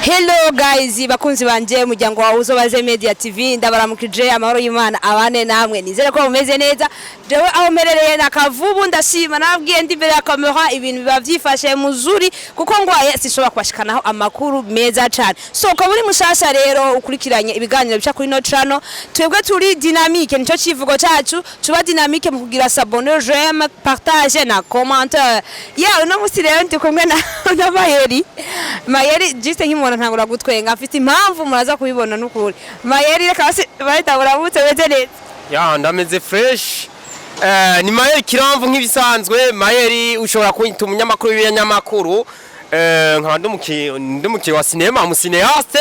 Hello guys, bakunzi banje mujyango wa Uzobaze Media TV ndabaramukije amahoro y'Imana abane namwe nizere ko mumeze neza jewe aho merereye nakavubu ndashima nabwiye ndi imbere ya camera ibintu biba byifashe muzuri kuko ngwaye sishobora kwashikanaho amakuru meza cyane so ko muri mushasha rero ukurikiranye ibiganiro bica kuri no channel twebwe turi dynamique nico civugo cyacu tuba dynamique mu kugira s'abonner j'aime partage na commentaire no musi rero ndi kumwe na Mayeri juste nkimona ntangura gutwenga afite impamvu muraza kubibona n'ukuri Mayeri reka bahita burabutse beze neza ya ndameze fresh ni Mayeri kiramvu nk'ibisanzwe Mayeri ushobora kwita umunyamakuru w'ibinyamakuru nkaba ndumukiye wa cinema mu cineaste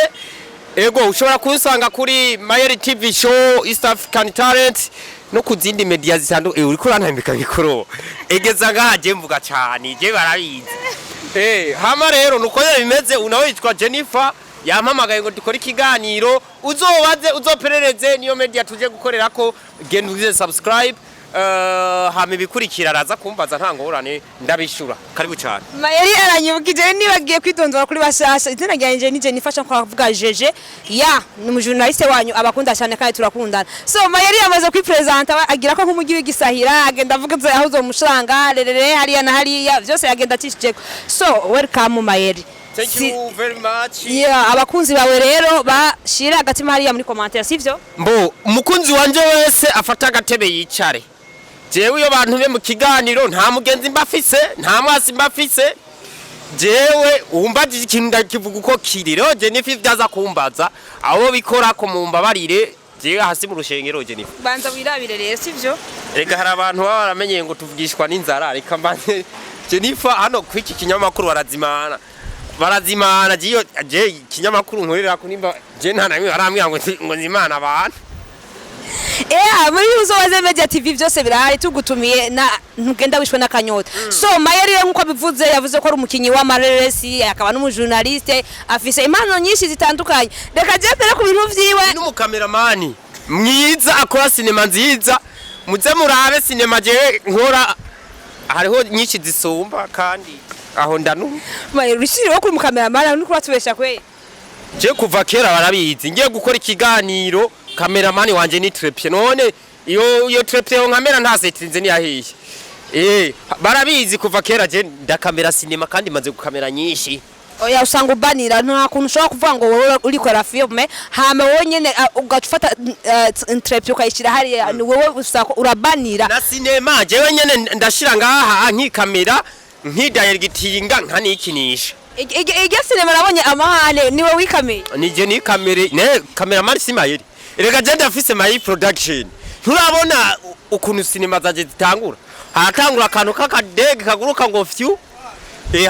ego ushobora kusanga kuri Mayeri TV show East African Talent no kuzindi media zitandukanye uri kurantambika mikoro egeza ngaje mvuga cyane je barabizi hama rero nuko bimeze unawe yitwa Jennifer yampamagaye ngo dukora ikiganiro uzoperereze niyo media tuje gukorera ko genda ugize subscribe hama bikurikira araza kumbaza ntangorane ndabishura karibu cyane Mayeri aranyibukije nibagiye kwitondora kuri bashasha izina ryanje ni Jennifer cyangwa kuvuga jeje ni umujournaliste wanyu abakunda cyane kandi turakundana so Mayeri yamaze kwipresenta agira ko nk'umugi w'igisahira agenda avuga aho uzomushanga rerere hariya na hariya byose yagenda atishije so welcome Mayeri. Thank you very much. Abakunzi bawe rero bashira agatima hariya muri commentaire sivyo? Mbo umukunzi wanje wese afata agatebe yicare. Jewe iyo bantu be mu kiganiro nta mugenzi mbafise, nta mwasi mbafise. Jewe umbaje ikintu ndakivuga uko kiriro Jennifer byaza kumbaza abo bikora ko mumbabarire jewe hasi mu rushengero Jennifer. Banza wirabire rero sivyo? Rega hari abantu baba baramenye ngo tuvugishwa n'inzara reka mbanje Jennifer hano kwiki kinyamakuru barazimana jiyo je kinyamakuru nkorera ko nimba je ntanamwe arambwira ngo nzimana abantu muri Uzobaze Media TV byose birahari tugutumiye na ntugenda wishwe n'akanyota so Mayeri nkuko bivuze yavuze ko ari umukinyi wa mareresi akaba n'umujournaliste afise impano nyinshi zitandukanye reka je pere ku bintu vyiwe n'umukameramani mwiza akora sinema nziza muze murabe sinema je nkora hariho nyinshi zisumba kandi aho ndanu Mayeri rishiriwe kuri umukameramani n'uko batubesha kwe je kuva kera barabizi ngiye gukora ikiganiro kameramani wanje ni trepie none iyo trepie nkamera ntasetinze ni yahiye barabizi kuva kera je ndakamera sinema kandi maze gukamera nyinshi oya usanga ubanira nta kuntu ushobora kuvuga ngo wowe uri kora filme hama wonyene ugafata trepie ukayishira hariya wowe usako urabanira na sinema je wenyene ndashira ngaha nkikamera nkidirectinga nkanikinisha Ige sinema nabonye amahane niwe wikameye nije ni kamera ne cameraman si Mayeri rega je ndafise Mayeri production nturabona ukuntu sinema zaje zitangura haratangura akantu kakadege kaguruka ngo fyu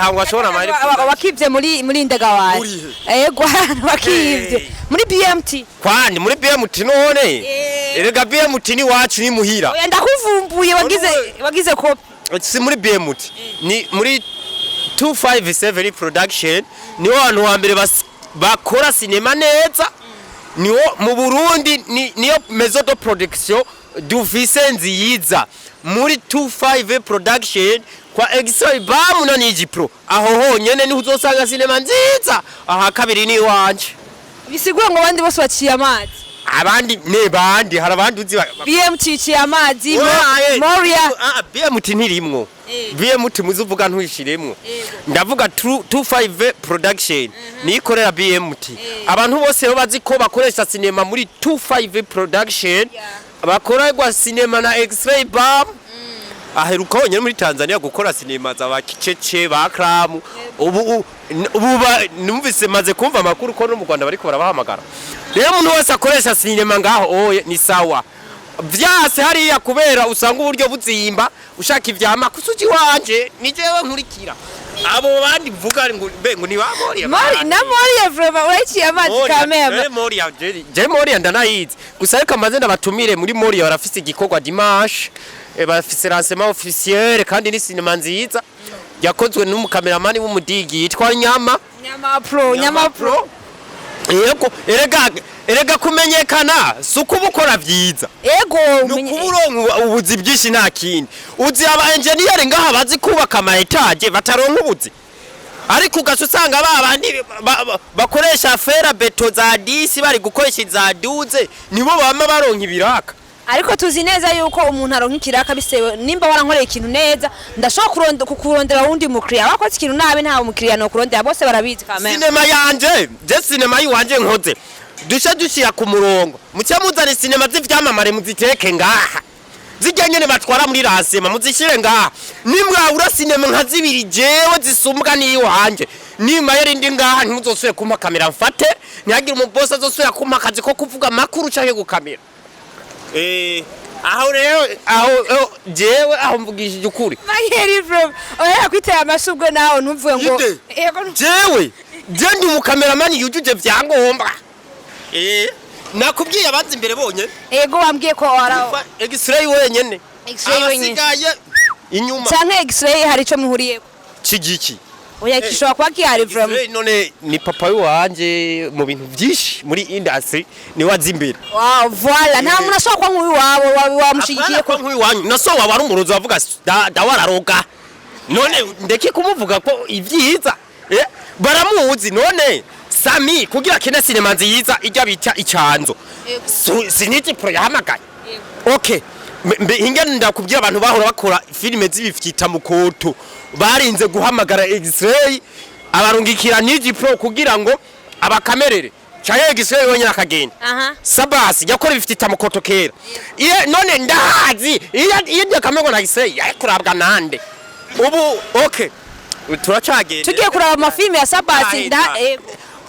hangwa ashobora Mayeri wakivye muri ndagawaye yego wakivye muri BMT kwani muri BMT none rega BMT ni wacu ni muhira oya ndakuvumbuye wagize ko si muri BMT ni muri 257 production niwo abantu wa mbere bakora sinema neza niwo mu Burundi niyo maison de production dufise nziyiza muri 25 production kwa Exoy bamu na Pro aho honyene ni uzosanga sinema nziza aha kabiri ni wanje bisigura ngo bandi bose baciye amazi abandi bandi hari abandi uzi BMT ciye amazi Moria BMT ntirimwo BMT muzuvuga ntwishiremwo ndavuga 25 production nikorera BMT abantu bose bazi ko bakoresha sinema muri 25 production bakorerwa sinema na X-ray bam aheruka honyene muri Tanzania gukora sinema za bakicece ba Kramu ubu numvise maze kumva makuru ko no mu Rwanda bariko barabahamagara rero umuntu wese akoresha sinema ngaho ni sawa vyase hariya kubera usanga uburyo buzimba ushaka ivyama kusuji wanje ni jewe nkurikira abo bandi mvuga ngo ni bamoriya na Moria vraiment uraciye amazi kamera Moria ndanayizi gusa reka maze ndabatumire muri Moria barafise igikorwa dimanche bafise lancement officiel kandi ni sinema nziza yakozwe n'umukameramani w'umudigi yitwa Nyama Pro yego erega kumenyekana suko bukora vyiza yego nukuburonka ubuzi bwishi nta kindi uzi aba engineer ngaha bazi kubaka ama etage bataronka ubuzi ariko ugaca usanga babandi bakoresha fera beto za disi bari gukoresha za duze nibo bama baronka ibiraka. Ariko tuzi neza yuko umuntu aronka ikiraka bisewe nimba warankoreye ikintu neza ndashobora kukurondera wundi mukiriya wakoze ikintu nabi nta umukiriya no kurondera bose barabizi kamera. Sinema yanje je sinema yiwanje nkoze dushyira ku murongo mucya muzane sinema z'ivyamamare muziteke ngaha zijya nyene batwara muri rasema muzishire ngaha nimwa ura sinema nka zibiri jewe zisumbwa niyi wanje ni Mayeri ndi ngaha ntuzosubire kumpa kamera mfate ntihagira umubosa azosubira kumpa akazi ko kuvuga makuru canke gukamera. Aho rero aho jewe aho mvugishije ukuri Mayeri bro oya kwitera amashugwe naho ntuvuye ngo jewe je ndi umukameraman yujuje vyangombwa. Nakubwiye abanzi imbere bonye yego wambwiye ko wara X-ray wenyene abasigaye inyuma canke X-ray hari ico muhuriyeko cigiki oya kishobora kuba kihari bro none ni papa wanje mu bintu byinshi muri industry ni wazimbere. Wow voilà nta muntu ashobora kuba nk'uyu wabo wamushigikiye ko nk'uyu wanyu naso wabara umurozi wavuga dawararoga none ndeke kumuvuga ko ivyiza baramuzi none Sami kugira kene sinema nziza ijya bita icanzo siniki pro yahamagaye. Okay hinga ndakubwira abantu bahora bakora filime z'ibifyita mukoto barinze guhamagara X-ray abarungikira niji pro kugira ngo abakamerere chaye X-ray wonyine akagenda. Sabbas yakora ibifyita mukoto kera none ndahazi iyo kamego na X-ray yakurabwa nande ubu. Okay turacagenda tugiye kuraba amafilme ya Sabbas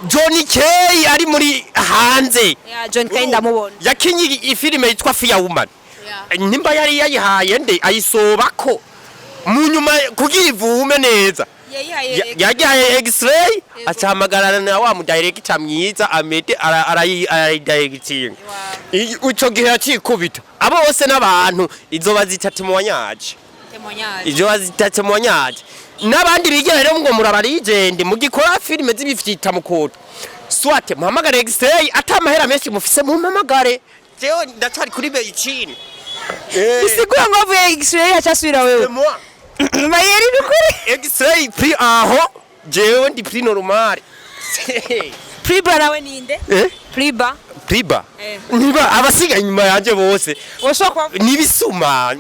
Johnny Kay ari muri hanze John Kay ndamubona yakinyi ifilime yitwa Fear Woman nimba yari yayihaye nde ayisobako mu nyuma kugira ivume neza yagihaye X-ray acamagarana na wa mu director mwiza Amedee arayidirecting uco gihe yakikubita abo bose n'abantu izo bazitatu mu wanyaje izo bazitatu mu wanyaje n'abandi bigera rero ngo murabarigende mugikora filime z'ibifyita mukoto swate muhamagare X-ray atamahera menshi mufise mu mpamagare jewe ndacari kuri beyicini bisigura ngo avuye X-ray acasubira wewe Mayeri bikuri X-ray pri aho jewe ndi pri normal Priba nawe ninde Priba niba abasiga inyuma yanje bose woshokwa nibisuma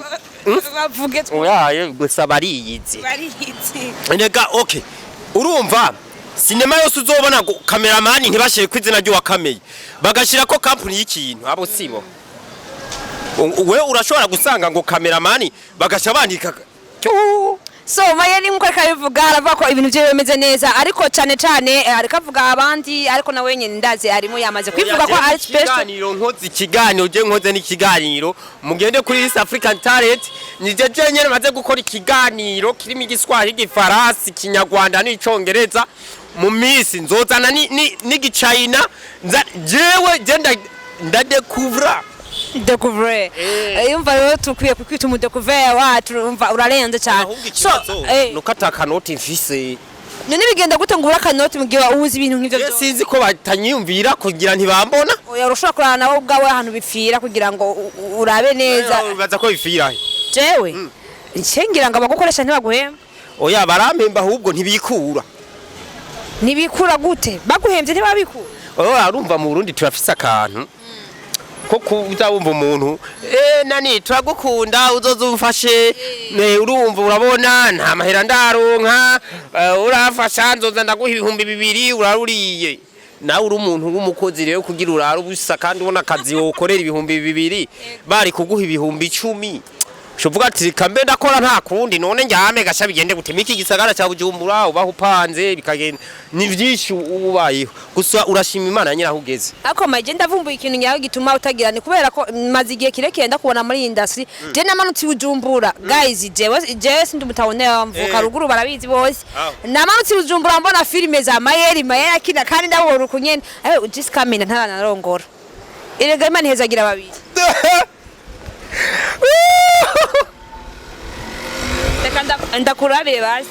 bavuge oya gusa bariyizi nega. Okay urumva sinema yose uzobona cameraman ntibashire kwizina ryo wakameye bagashira ko company y'ikintu abo sibo we urashobora gusanga ngo cameraman bagasha bandika so Mayeri nkuko kabivuga aravuga ko ibintu bye bimeze neza ariko cyane cyane arikavuga abandi ariko na wenyine ndazi arimo yamaze kwivuga ko ari special nkozi ikiganiro je nkoze n'ikiganiro mugende kuri East African Talent nije nyene maze gukora ikiganiro kirimo igiswahili igifaransa ikinyarwanda n'icongereza mu misi nzozana n'igicayina jewe je ndadekuvra découvrir yumva rero tukwiye kwita mu découvrir wacu umva urarenze cyane so nukata kanoti mfise none bigenda gute ngura kanoti mugiye uzi ibintu nk'ivyo byo sinzi ko batanyumvira kugira ntibambona oya urushaka kurana nawe ubwawe ahantu bipfira kugira ngo urabe neza baza ko bipfira jewe ncengira ngo abagukoresha ntibaguhemba oya barampemba ahubwo ntibikura gute baguhembye ntibabikura oya urumva mu Burundi turafise akantu ko kuza wumva umuntu nani turagukunda uzozumfashe urumva urabona nta mahera ndaronka urafasha nzoza ndaguha 200 uraruriye nawe uri umuntu w'umukozi rero kugira urara ubusa kandi ubona akazi wokorera 200 bari kuguha 10,000 Shuvuga ati kambe ndakora nta kundi none njyame gasha bigende gute miki gisagara cya Bujumbura ubaho upanze bikagenda ni byinshi ubayeho gusa urashima Imana nyiraho ugeze ako maje ndavumbuye ikintu nyawe gituma utagirane kubera ko maze igihe kirekeye ndakubona muri industry je namanutse Bujumbura guys jewe sindi mutawone mvuka ruguru barabizi bose namanutse Bujumbura mbona filime za Mayeri akina kandi ndabona ukunyene just kamena ntaranarongora erega Imana hezagira babiri ndakurabire basi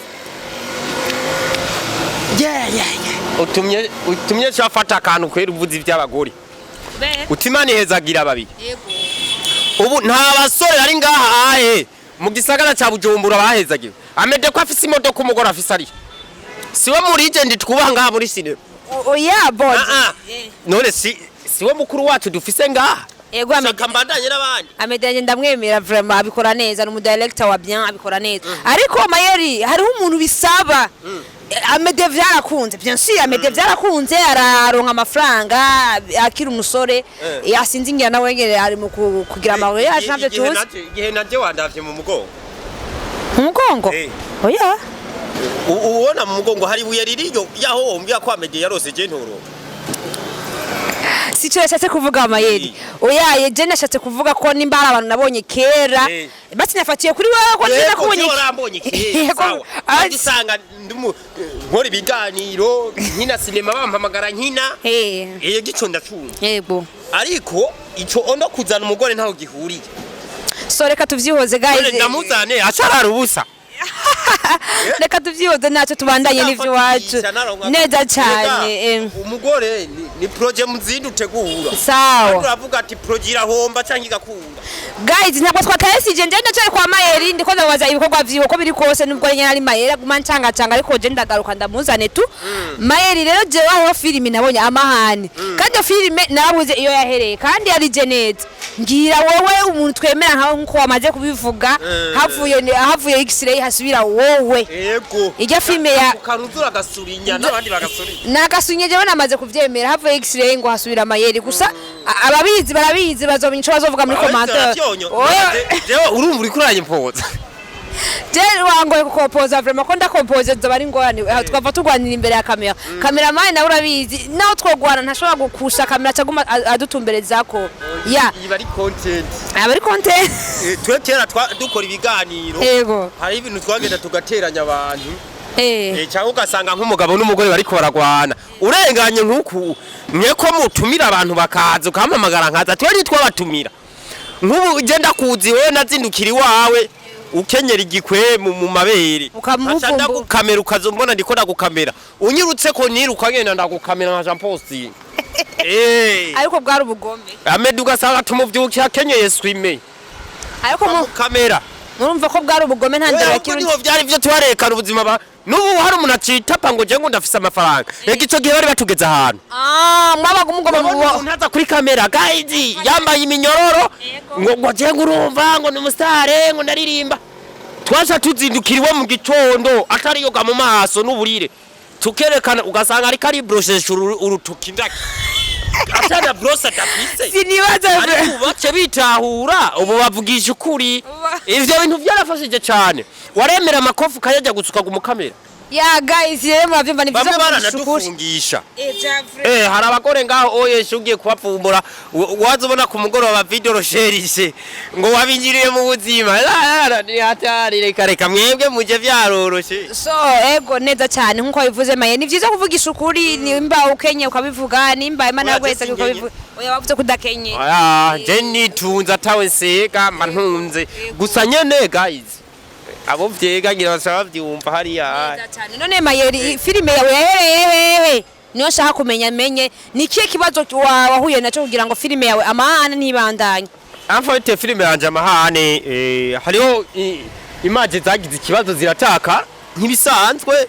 utumye cyafata akantu kwera uvuze iby'abagore utimani hezagira babiri ubu nta basore ari ngaha ahe mu gisagara cya Bujumbura bahezagiwe Amedee ko afise imodoka umugore afise ari siwe muri agent twubaha ngaha muri sinema oya boss none siwe mukuru wacu dufise ngaha yego akambandanye n'abandi Amedee ndamwemera vraiment abikora neza no director wa bien abikora neza ariko Mayeri hariho umuntu bisaba Amedee vyarakunze bien sûr Amedee vyarakunze araronka amafaranga akiri umusore yasinze ingira nawe ngere ari mu kugira amawe yashanje tuzi igihe naje wandavye mu mugongo oya ubona mu mugongo hari buye ririyo yaho mbya kwa Amedee yarose je ntoro Sicho yashatse kuvuga Mayeri oya je nashatse kuvuga ko nimba hari abantu nabonye kera bati nafatiye kuri wewe ko nina kubonye kera agisanga nkora ibiganiro nkina sinema bampamagara nkina gico ndacunga yego ariko ico ono kuzana umugore ntaho gihuriye so reka tuvyihoze guys ndamuzane acarara ubusa reka tuvyihoze naco tubandanye n'ivyo wacu neza cyane umugore ni projet muzindi utegura sawa uravuga ati projet irahomba canke igakunda guys ntabwo twatayesije nje ndacaye kwa Mayeri ndiko ndabaza ibikorwa vyiwe ko biri kose nubwo nyene ari Mayeri aguma ncanga ariko je ndagaruka ndamuzane tu Mayeri rero je waho filime nabonye amahane kandi filime nabuze iyo yahereye kandi yari je neza ngira wowe umuntu twemera nkaho nkuko wamaze kubivuga havuye X-ray hasubira wowe yego ijya filime ya kanuzura gasurinya nabandi bagasurinya nagasunye je namaze kuvyemera havuye X-ray ngo hasubira Mayeri gusa ababizi barabizi bazomenya ico bazovuga muri commentaire jewe urumva uri kuranye mpoza je wangoye kukompoza vraiment ko ndakompoze zabari ngorane twava tugwanira imbere ya cameraman nawe urabizi naho twogwana ntashobora gukusha kamera cyaguma adutumberezako ibari content abari content twe kera dukora ibiganiro yego hari ibintu twagenda tugateranya abantu cyangwa ugasanga nk'umugabo n'umugore bariko baragwana urenganye nk'uku mweko mutumira abantu bakaza ukamamagara nkaza twe nitwabatumira nk'ubu je ndakuzi wewe nazindukira iwawe ukenyera igikwe mu mabere ukamuvumba gukamera ukazombona ndiko ndagukamera unyirutse ko niruka ngenda ndagukamera nka Jean Paul ariko bwari ubugome Amedee ugasanga tumuvyukira kenyeye swime ariko mu kamera murumva ko bwari ubugome ntandira kirundi niho byari byo twarekana ubuzima ba nubu hari umuntu acitapa ngo je ngo ndafise amafaranga rega ico gihe bari batugeze ahantu mwabaga umugoma mu ntaza kuri kamera guys yambaye iminyororo ngo je ngurumva ngo ni umusitare ngo ndaririmba twasha tuzindukiriwe mu gitondo atari yoga mu maso n'uburire tukerekana ugasanga ari kari brocheshe urutuki ndaki atana brosa tapise sinibaza bace bitahura ubu bavugisha ukuri ivyo bintu byarafashije cyane waremera amakofu kayajya gutsuka mu kamera ya guys rero mwavyumva ni bamwe baranadufungisha hari abagore ngaho oyeshe ugiye kubapfumbura wazobona ku mugoroba video sherise ngo wabinjiriye mu buzima ni hatari reka mwebwe muje vyaroroshe so ego neza cyane nkuko bivuze Mayeri ni vyiza kuvugisha ukuri nimba ukenye ukabivuga nimba Imana yagwese ukabivuga oya wavuze kudakenye je nitunze atawe nsega mbantunze gusa nyene guys abo vyega ngira basaba byumva hariya none Mayeri filime yawe yahereye niyo shaka kumenya menye ni kiye kibazo wahuye naco kugira ngo filime yawe amahane ntibandanye amfite filime yanje amahane hariho image zagize ikibazo zirataka nkibisanzwe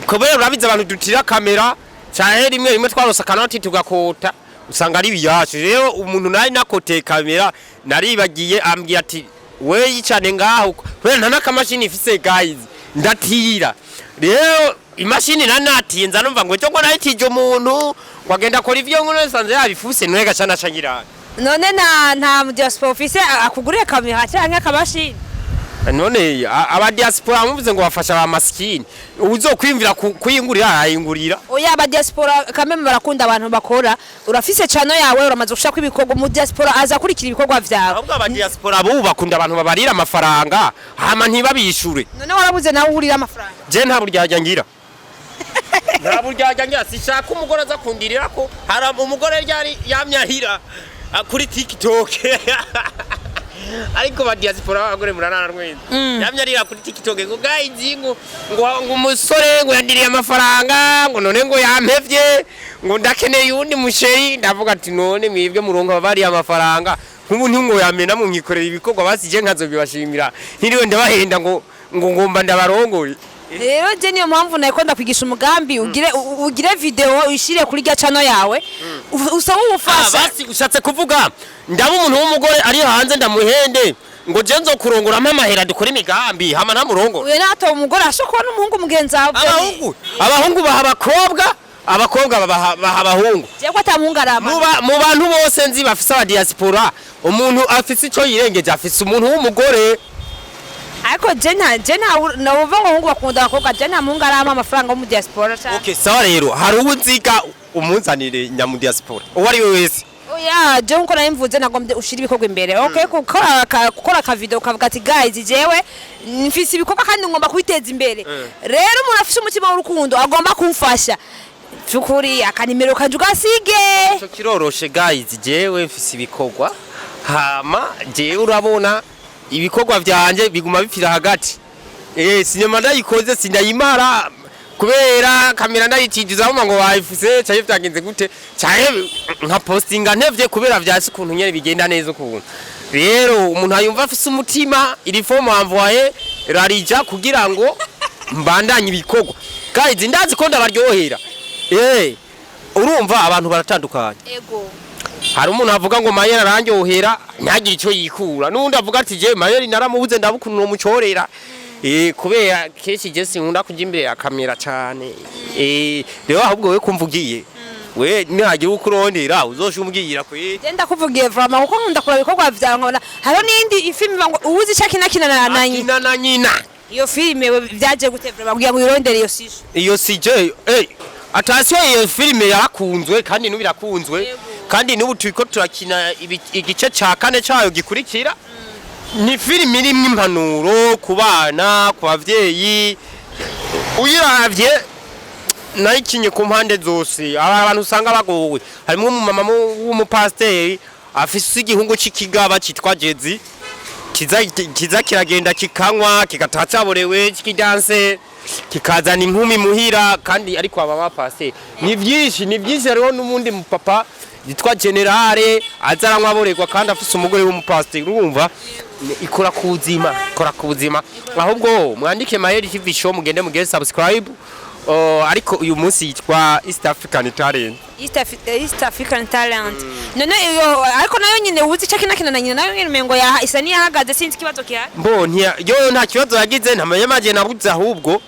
kubera urabiza abantu dutira kamera cyane rimwe twarosa kanoti tugakota usanga ari biyacu rero umuntu nari nakote kamera naribagiye ambwiye ati we yicane ngaho kubera nta nakamashini ifise guys ndatira rero imashini nanatiye nza numva ngo cyo ngo nayitije umuntu kwagenda kora ivyo ngo nasanze yabifuse nwega cyana canyirana none nta Diasp office akuguriye kamera cyangwa akamashini none aba diaspora muvuze ngo bafasha ba maskini uzokwimvira kuyingurira ayingurira oya aba diaspora kameme barakunda abantu bakora urafise channel yawe uramaze gushaka ibikorwa mu diaspora aza kurikira ibikorwa vyawe ahubwo aba diaspora bo bakunda abantu babarira amafaranga hama ntibabishure none warabuze nawe urira amafaranga je nta buryajya ngira nta buryajya ngira sishaka umugore aza kundirira ko hari umugore ryari yamyahira kuri TikTok ariko ba diaspora abagore muranana rwenda yamyarira kuri TikTok ngo guys ngo umusore ngo yandiriye amafaranga ngo none ngo yampevye ngo ndakeneye undi musheri ndavuga ati none mwibwe muronka bari amafaranga nk'ubu ntungo yamena mu nkikorera ibikorwa basije nkazo bibashimira ntiriwe ndabahenda ngo ngomba ndabarongore rero je niyo mpamvu nako ndakwigisha umugambi ugire video uyishire kuri rya channel yawe usaba ubufasha basi ushatse kuvuga ndaba umuntu w'umugore ari hanze ndamuhende ngo je nzo kurongora Amahera dukora imigambi hama namurongo uye nato umugore ashokwa n'umuhungu mugenzi wawe abahungu baha abakobwa baha abahungu je ko atamuhungu arama mu bantu bose nzi bafise aba diaspora umuntu afise ico yirengeje afise umuntu w'umugore ariko je nawuva ngo hungu bakunda abakobwa je nta muhungu arama amafaranga mu diaspora cyane okay sawa rero hari uwunziga umunzanire nyamu diaspora uwo ari we wese oya je nko narimvuze nagombye ushira ibikorwa imbere okay gukora ka video ukavuga ati guys jewe mfise ibikorwa kandi ngomba kubiteza imbere rero umuntu afise umutima w'urukundo agomba kumfasha cyukuri akanimero kanje ugasige cyo kiroroshe guys jewe mfise ibikorwa hama jewe urabona ibikorwa vyanje biguma bipfira hagati sinema ndayikoze sindayimara kubera kamera ndayitijuza ngo bayifuse cyaje byagenze gute cyaje nka postinga ntevye kubera vyasi ukuntu nyene bigenda neza ukuntu rero umuntu ayumva afise umutima iri forme envoyer rarija kugira ngo mbandanye ibikorwa guys ndazi ko ndabaryohera urumva abantu baratandukanye ego hari umuntu avuga ngo Mayeri arandyohera ntagire ico yikura nundi avuga ati je Mayeri naramubuze ndabukuntu no mucorera kubera keshi je sinkunda kujya imbere ya kamera cyane rero ahubwo we kumvugiye we nihagira ukurondera uzoshumubwira kwe genda kuvugiye vrama kuko nkunda kora ibikorwa vyankona haro nindi ifilm ngo ubuzi cyakina na nyina iyo filme vyaje gute vrama kugira ngo irondere iyo sije atasiyo iyo filme yarakunzwe kandi nubirakunzwe kandi nubu turiko turakina igice ca kane cayo gikurikira ni filime irimwe impanuro ku bana ku bavyeyi uyiravye nayikinye ku mpande zose abantu usanga bagowe harimo umumama w'umupasteri afise igihungu c'ikigaba citwa Jezi kiza kiragenda kikanywa kigatacaborewe kikidanse kikazana inkumi muhira kandi ariko aba bapasteri ni byinshi hariho n'umundi mupapa yitwa generale azaranywa aborerwa kandi afise umugore w'umupasteri urumva ikora kubuzima ahubwo mwandike Mayeri TV show mugende mugere subscribe ariko uyu munsi yitwa East African Talent none iyo ariko nayo nyine ubuzi cyakina na nyina nayo nyine ngo isa ni yahagaze sinzi kibazo kiha yo nta kibazo yagize ntamanyamaje nabuze ahubwo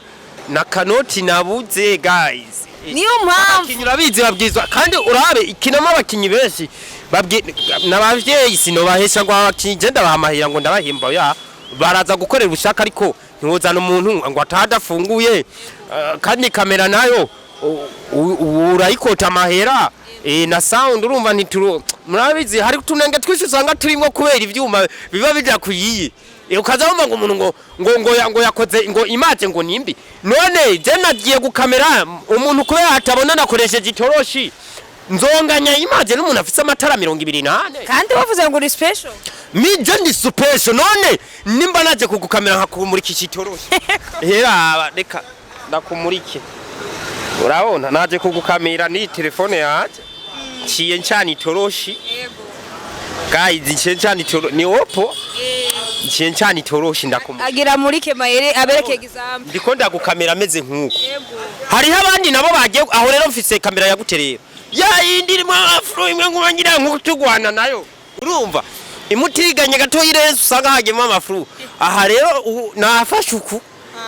na kanoti nabuze guys niyo mpamvu kinyura bizi babwizwa kandi urabe ikinamo abakinyi benshi nabavyeyi sino bahesha ngo abakinyi je ndabahamahira ngo ndabahimba baraza gukorera ubushaka ariko ntiwozana umuntu ngo atadafunguye kandi kamera nayo urayikota Amahera na sound urumva ntituro murabizi hari tunenge twese usanga turimo kubera ivyuma biba bija kuyiye ukaza wumva ngo umuntu ngo yakoze ngo image ngo nimbi none je nagiye gukamera umuntu kubera atabona nakoresheje itoroshi nzonganya image n'umuntu afise amatara 28 kandi bavuze ngo uri special je ndi special none nimba naje kugukamera nkakumurikisha itoroshi reka ndakumurike urabona naje kugukamera ni telefone yaje ciye ncana itoroshi guys ncana itoroshi ni Oppo ncana itoroshi ndakumurika agira murike Mayeri abereke example ndiko ndagukamera ameze nkuko hari abandi nabo bagiye aho rero mfise kamera yaguterera yindiri afro imwe ngubangira nkutugwana nayo urumva imutiganye gato yirezo usanga hagemo amafru aha rero nafashe uku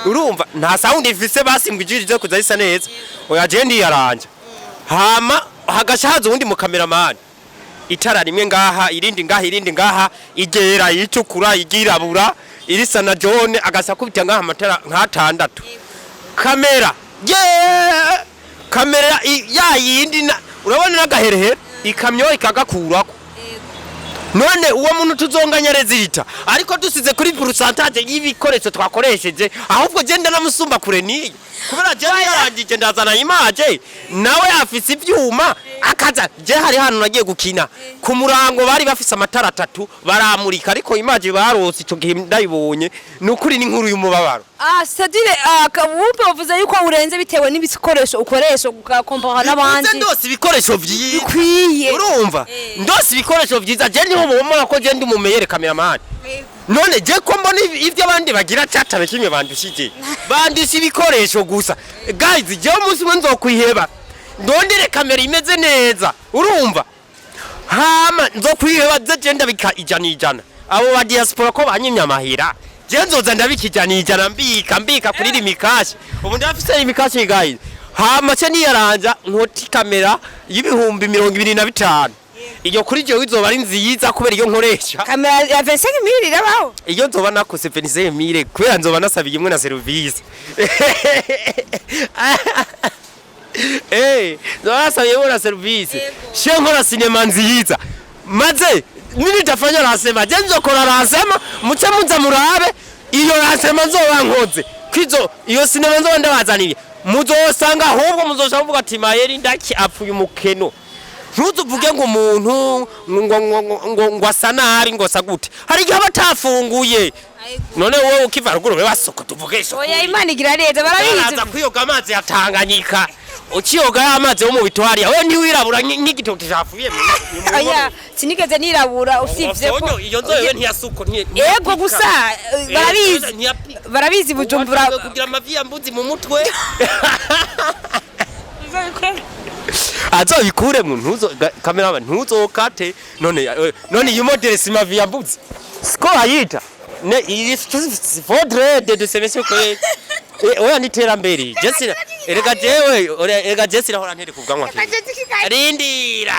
urumva nta sound ifise basimbwijije kuza isa neza oya je ndi yaranje hama hagashaza undi mu cameraman itara rimwe ngaha irindi ngaha igera yitukura igirabura irisa na John agasakubita ngaha amatara nk'atandatu kamera kamera yindi urabona nagaherehere ikamyo ikagakurako none uwo muntu tuzonganya rezita ariko dusize kuri pourcentage y'ibikoresho twakoresheje ahubwo genda namusumba kure niyo kubera je yarangije ndazana image nawe afise ivyuma akaza je hari hano nagiye gukina ku murango bari bafise amatara 3 baramurika ariko image barose ico gihe ndayibonye nukuri n'inkuru y'umubabaro c'est-à-dire kabumpe bavuze yuko urenze bitewe n'ibikoresho ukoresha ugakompara n'abandi ndose ibikoresho vyiye urumva ndose ibikoresho vyiza je niho mubona ko je ndi mu Mayeri cameraman none je ko mbona ivyo abandi bagira cyatare kimwe bandushije bandusha ibikoresho gusa guys je umunsi umwe nzokwiheba ndondere kamera imeze neza urumva hama nzokwiheba je ndabika ijana abo ba diaspora ko banyimya Amahera je nzoza ndabikijana mbika kuri rimikashi ubu ndafise rimikashi guys hama cyo niyaranja nkoti kamera y'ibihumbi 25 iyo kuri je wizoba ari nziza kubera iyo nkoresha kamera ya 25,000 irabaho iyo nzoba nakose 25,000 kubera nzoba nasabiye imwe na service nzoba nasabiye imwe na service shenkora sinema nziza maze nini tafanya rasema je nzokora rasema muce muza murabe iyo rasema nzoba nkoze kwizo iyo sinema nzoba ndabazaniye muzosanga ahubwo muzoshaka kuvuga ati Mayeri ndaki apfuye umukeno ntuzuvuge ngo umuntu ngo asanari ngo sagute hari igihe batafunguye none wowe ukiva ruguru basoko tuvugesho oya Imana igira neza barabizi kwiyoga amazi yatanganyika ukiyoga amazi yo mu bitwariya we ntiwirabura nk'igitoki cyafuye oya sinigeze nirabura usivye ko iyo nzoye ntiyasuko yego gusa barabizi Bujumbura kugira amavi yambuzi mu mutwe azabikure mu ntuzo kamera ntuzokate none iyo model simavi yambuzi siko ayita ne il faudrait de se laisser que oya niterambere Jesse erega Jesse rahora ntiri kubwanwa rindira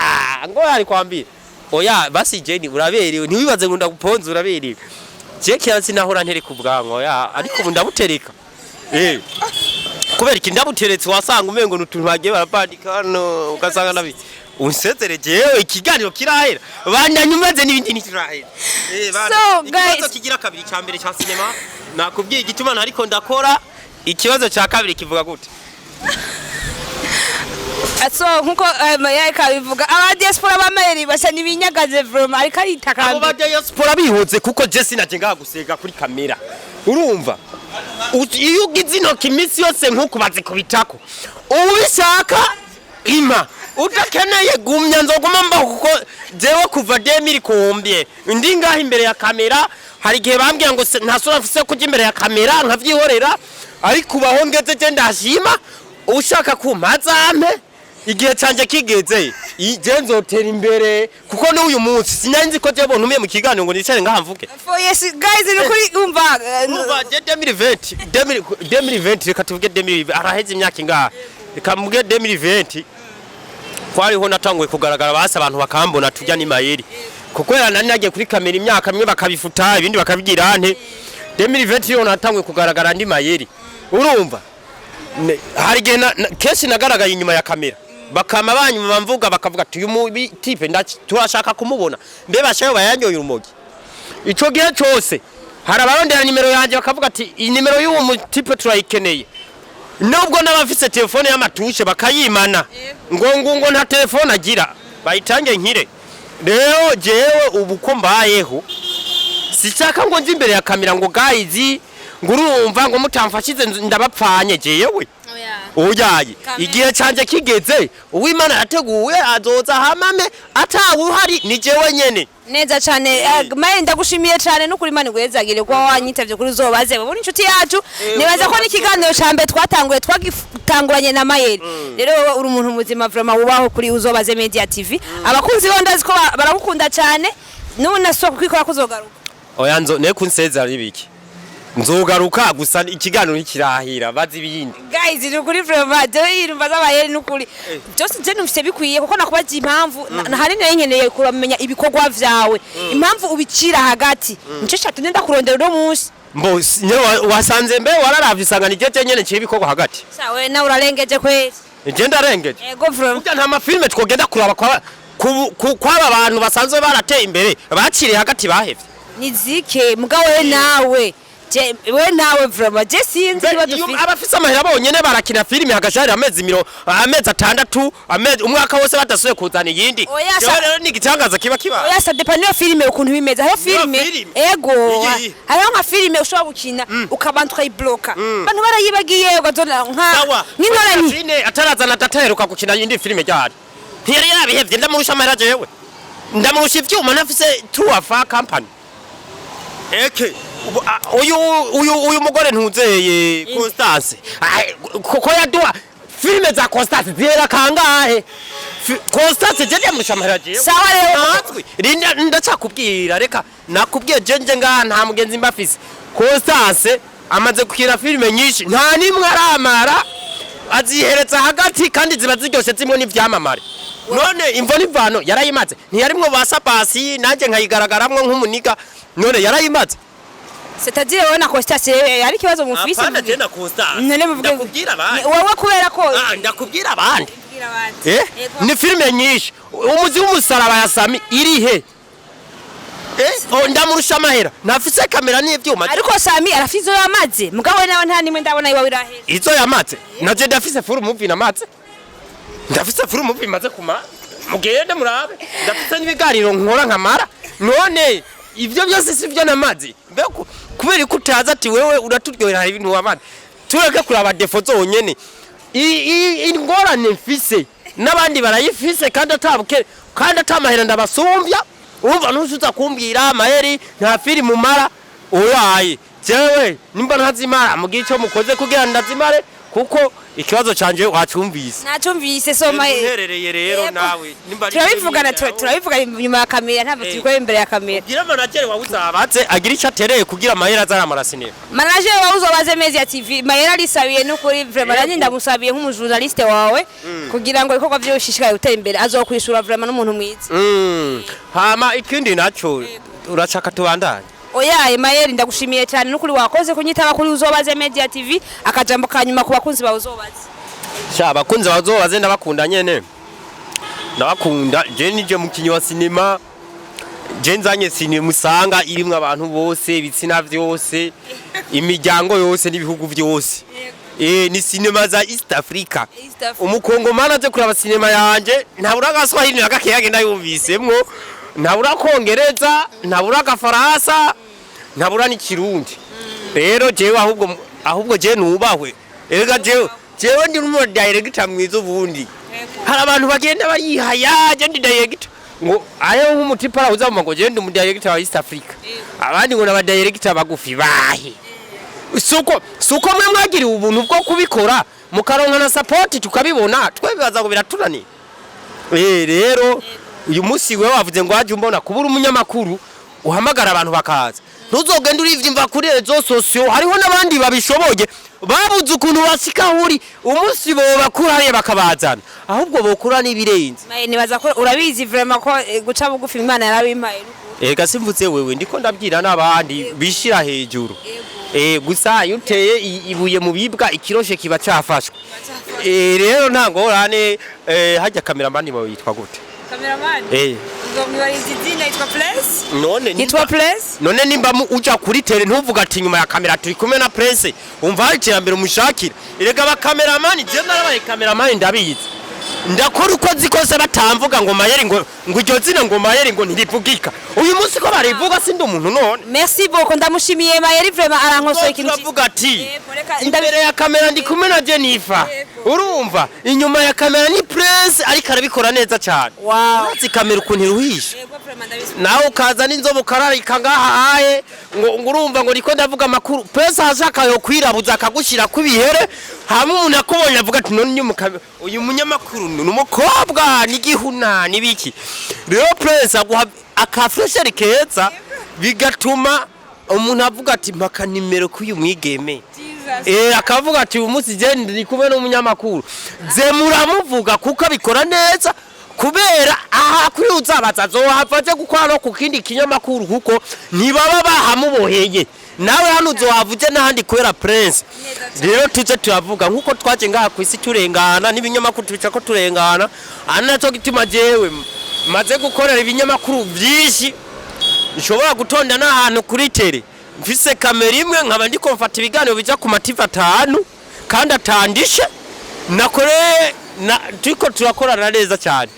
ngo ari kwambira oya basi Jeni uraberewe ntiwibaze ngo ndaguponza uraberewe je kiransi nahora ntiri kubwanwa oya ariko ubu ndabutereka kubera iki ndabuteretse wasanga umengo n'utuntu bagiye barapandika hano ugasanga nabi unsezere jewe ikiganiro kirahera bandanyumaze n'ibindi ntirahera so guys kigira kabiri cya mbere cya sinema nakubwiye igituma ariko ndakora ikibazo cya kabiri kivuga gute so nkuko Mayeri kabivuga aba diaspora ba Mayeri basa nibinyagaze vraiment ariko ari takamba abo ba diaspora bihoze kuko Jesse naje ngagusega kuri kamera urumva iyo ugize intoki iminsi yose nk'uko bazikubitako ubishaka ima utakeneye gumya nzoguma mbaho kuko jewe kuva 2000 ndi ngaho imbere ya kamera hari igihe bambwiye ngo ntasura mfise kujya imbere ya kamera nkavyihorera ariko ubaho ngeze je ndashima ushaka kumpazampe igihe canje kigeze je nzotera imbere kuko n'uyu munsi sinanzi ko je bontumiye mu kiganiro ngo nicare ngahamvuge yes guys ni kuri umva 2020 reka tuvuge 2020 araheze imyaka ingaha reka muge 2020 kwariho natanguye kugaragara basa abantu bakambona tujya ni Mayeri kuko nagiye kuri kamera imyaka mwe bakabifuta ibindi bakabigira ante 2020 yo natanguye kugaragara ndi Mayeri urumva hari igihe kenshi nagaragaye inyuma ya kamera bakama banyuma mvuga bakavuga ati uyu type turashaka kumubona mbe bashayo bayanyoye urumogi ico gihe cyose hari abarondera nimero yanje bakavuga ati iyi nimero y'uwo type turayikeneye nubwo n'abafise telefone y'amatushe bakayimana ngo nta telefone agira bayitange nkire rero jewe ubu ko mbayeho sichaka ngo nzi imbere ya kamera ngo guys ngo urumva ngo mutamfashize ndabapfanye jewe oyaye igihe canje kigeze uwimana yateguye azoza hamame atawe uhari ni jewe nyene neza cyane Mayeri ndagushimiye cyane no kuri Imana gwezagire kwa wanyitavye kuri zobaze babona inshuti yacu nibaza ko n'ikiganiro cambe twatanguye twagitanguranye na Mayeri rero uri umuntu muzima vraiment ubaho kuri Uzobaze Media TV abakunzi bo ndazi ko baragukunda cyane none so kwikora kuzogaruka oya ne kunseza ribiki nzogaruka gusa ikiganiro ntikirahira bazi ibindi guys ni kuri vraiment je irumva z'Abayeri n'ukuri byose je numvise bikwiye kuko nakubaza impamvu hari nkeneye kuramenya ibikorwa vyawe impamvu ubicira hagati nico cyatumye ndakurondera no munsi mbo wasanze mbe wararavye isangana igete nyene ciri bikorwa hagati sawe na urarengeje kwezi je ndarengeje yego vraiment nta mafilme twogenda kuraba kwa abantu basanzwe barateye imbere baciriye hagati bahevye nizike mugawe nawe we nawe vraiment je sinzi badufite abafise Amahera bonyene barakina filime hagashari amezi 6 amezi umwaka wose badasuye kuzana yindi rero ni gitangaza kiba oya ça dépend yo filime ukuntu bimeze aho filime ego hariho nka filime ushobora gukina ukabantu ukayibloka bantu barayibagiye ugazona nk'inkorani filime atarazana dataheruka gukina yindi filime ryari ntiyari yabihevye ndamurusha Amahera jewe ndamurusha ivyuma nafise True Affair company eke uyu mugore ntuzeye Constance koko yaduha filime za Constance zihera kangahe Constance jeje mushamara je sawa rero natwe rinda ndacakubwira reka nakubwiye jenje ngaha nta mugenzi mbafise Constance amaze kukira filime nyinshi nta nimwe aramara azihereza hagati kandi ziba ziryoshe zimwe n'ivyamamare none imvo n'ivano yarayimaze ntiyarimwo ba Sabbas nanje nkayigaragaramwo nk'umuniga none yarayimaze c'est-à-dire wewe na Constance yari kibazo mufise apana je na Constance none muvuge ndakubwira abandi wowe kubera ko ndakubwira abandi ni filime nyinshi umuzi w'umusaraba ya Sami irihe ndamurusha Amahera ntafise kamera n'ivyuma ariko Sami arafizo yamaze mugabo nawe nta nimwe ndabona iwa wirahera izo yamaze naje ndafise full movie namaze ndafise full movie maze kuma mugende murabe ndafise n'ibiganiro nkora nkamara none ivyo byose sivyo namaze mbeko kubera ko utaza ati wewe uraturyohera ibintu wamaze tureke kuraba defo zonyene ingorane mfise n'abandi barayifise kandi atabuke kandi atamahera ndabasumbya umva ntuzuza kumbwira Mayeri nta filime mara oyaye jewe nimba ntazimara mugiye cyo mukoze kugira ndazimare kuko ikibazo canje wacumvise nacumvise so Mayeri herereye rero nawe nimba turabivuga nyuma ya kamera ntabwo turiko imbere ya kamera gira manager wa uzabatse agira icyo atereye kugira Amahera azaramara sinema manager wa uzobaze Media TV Mayeri arisabiye n'ukuri vraiment nanjye ndamusabiye nk'umujournaliste wawe kugira ngo ibikorwa byo bishishikaye gutera imbere azokwishura vraiment n'umuntu mwiza hama ikindi naco uracaka tubandanye oyaye Mayeri ndagushimiye cyane n'ukuri wakoze kunyitaba kuri uzobaze Media TV akajambo kanyuma ku bakunzi ba uzobaze sha bakunzi bazobaze ndabakunda nyene ndabakunda je nije mukinyi wa sinema je nzanye sinema usanga irimwe abantu bose ibitsina vyose imiryango yose n'ibihugu vyose ni sinema za East Africa umukongomana aje kuraba sinema yanje ntabura gaswahili nagakeyage ndayumvisemwo ntabura kongereza ntabura gafaransa ntabura n'ikirundi rero jewe ahubwo je nubahwe ega jewe ndi mu director mwizo bundi hari abantu bagenda barihaya je ndi director ngo ayo nk'umutipara uzamva ngo je ndi mu director wa East Africa abandi ngo naba director bagufi bahe suko mwe mwagiriye ubuntu bwo kubikora mukaronka na support tukabibona twebibaza ngo biratunani rero uyu musi we wavuze ngo waje umbona kubura umunyamakuru uhamagara abantu bakaza ntuzogenda urivyimva kuri rezo sosio hariho nabandi babishoboye babuze ukuntu basika huri umunsi bo bakuraye bakabazana ahubwo bokura nibirenze nibaza ko urabizi vraiment ko guca bugufi Imana yarabimpaye ega simvuze wewe ndiko ndabwira nabandi bishira hejuru gusa yuteye ibuye mu bibwa ikiroshe kiba cyafashwe rero ntangorane hajya cameraman mo yitwa gute cameraman ngomwarizi dina yitwa Place none yitwa Place none nimba uja kuri tele ntuvuga ati nyuma ya kamera turi kumwe na Place umva hari cyambere umushakira erega ba cameraman je narabaye cameraman ndabizi ndakora uko zikose batamvuga ngo Mayeri ngo iryo zina ngo Mayeri ngo ntirivugika uyu munsi ko barivuga sindi umuntu none merci beaucoup ndamushimiye Mayeri vraiment arankosoye ikintu kivuga ati imbere ya kamera ndi kumwe na Jennifer urumva inyuma ya kamera ni Prince ariko arabikora neza cyane urazi kamera ukuntu iruhisha nawe ukaza n'inzobo kararika ngahaye ngo urumva ngo niko ndavuga makuru Prince hashaka yo kwirabuza akagushira kubihere hamwe umuntu akubonye avuga ati none uyu munyamakuru n'umukobwa n'igihuna nibiki rero Prince aguha akafresher keza bigatuma umuntu avuga ati mpaka nimero kuyu mwigeme akavuga ati umunsi gende ndi kubera umunyamakuru ze muramuvuga kuko abikora neza kubera aha kuri uzabaza zohavaje gukora no kukindi kinyamakuru kuko ntibaba bahamuboheye nawe hano uzohavuje n'ahandi kwera Prince rero tuje turavuga nkuko twaje ngaha kwisi turengana n'ibinyamakuru tubica ko turengana anaco gituma jewe maze gukorera ibinyamakuru byinshi nshobora gutonda n'ahantu kuri tele mfise kamera imwe nkaba ndiko mfata ibiganiro bija ku mativa 5 kandi atandishe nakore turiko turakorana neza cyane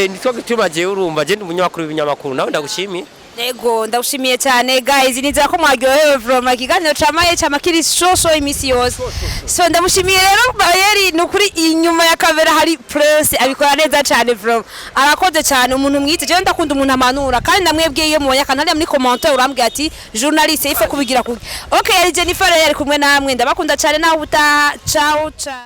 niko gituma jewe urumva je ndi umunyamakuru w'ibinyamakuru nawe ndagushimiye Ego ndagushimiye cyane guys nizera ko mwaryohewe from ikiganiro camaye camakiri shosho imisi yose so ndamushimiye rero Mayeri nukuri inyuma ya kamera hari Prince abikora neza cyane bro arakoze cyane umuntu mwite je ndakunda umuntu amanura kandi ndamwebwiye iyo mubonye akanali muri commentaire urambwiye ati journaliste ife kubigira kuki okay yari Jennifer yari kumwe namwe ndabakunda cyane nawe uta ciao ciao